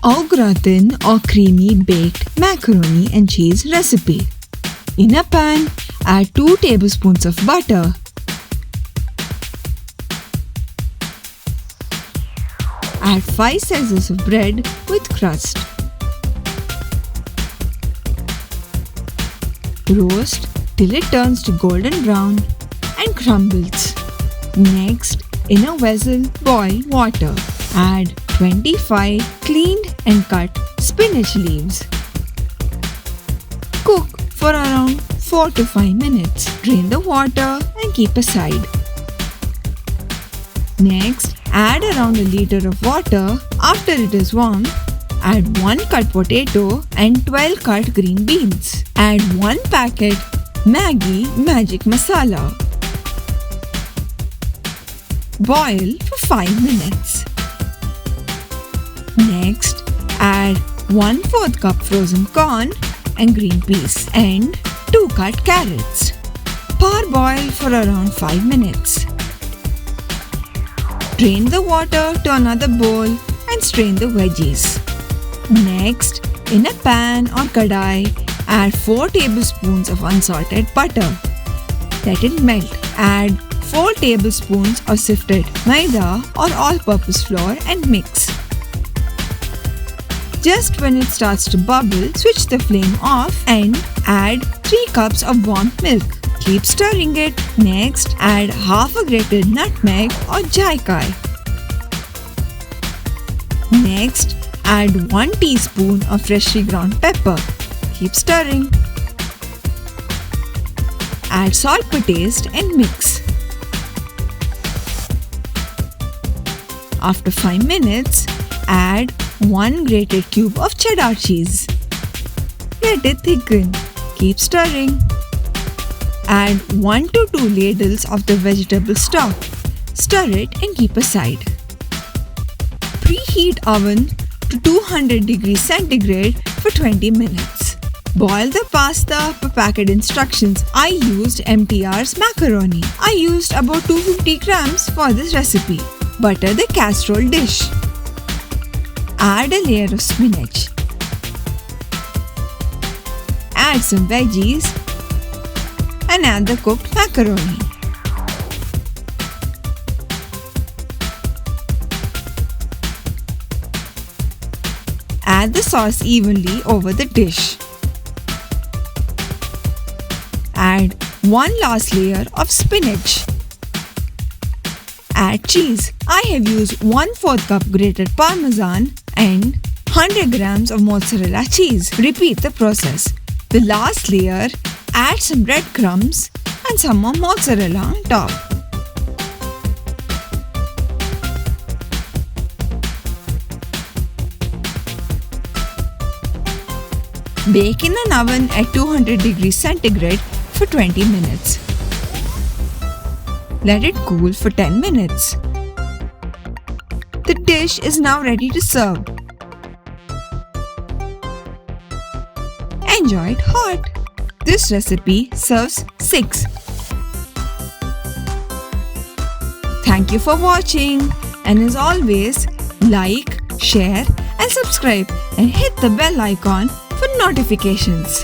Au gratin or creamy baked macaroni and cheese recipe. In a pan, add 2 tablespoons of butter. Add 5 slices of bread with crust. Roast till it turns to golden brown and crumbles. Next, in a vessel, boil water. Add 25 cleaned and cut spinach leaves. Cook for around 4 to 5 minutes. Drain the water and keep aside. Next, add around a liter of water. After it is warm, add 1 cut potato and 12 cut green beans. Add 1 packet Maggi Magic Masala. Boil for 5 minutes. Next, add 1/4 cup frozen corn and green peas and 2 cut carrots. Parboil for around 5 minutes. Drain the water to another bowl and strain the veggies. Next, in a pan or kadai, add 4 tablespoons of unsalted butter. Let it melt. Add 4 tablespoons of sifted maida or all-purpose flour and mix. Just when it starts to bubble, switch the flame off and add 3 cups of warm milk. Keep stirring it. Next, add half a grated nutmeg or jaikai. Next, add 1 teaspoon of freshly ground pepper. Keep stirring. Add salt per taste and mix. After 5 minutes, add 1 grated cube of cheddar cheese. Let it thicken. Keep stirring. Add 1 to 2 ladles of the vegetable stock. Stir it and keep aside. Preheat oven to 200 degrees centigrade for 20 minutes. Boil the pasta per packet instructions. I used MTR's macaroni. I used about 250 grams for this recipe. Butter the casserole dish. Add a layer of spinach. Add some veggies and add the cooked macaroni. Add the sauce evenly over the dish. Add 1 last layer of spinach. Add cheese. I have used 1/4 cup grated parmesan and 100 grams of mozzarella cheese. Repeat the process. The last layer, add some breadcrumbs and some more mozzarella on top. Bake in an oven at 200 degrees centigrade for 20 minutes. Let it cool for 10 minutes. The dish is now ready to serve. Enjoy it hot. This recipe serves 6. Thank you for watching, and as always, like, share and subscribe and hit the bell icon for notifications.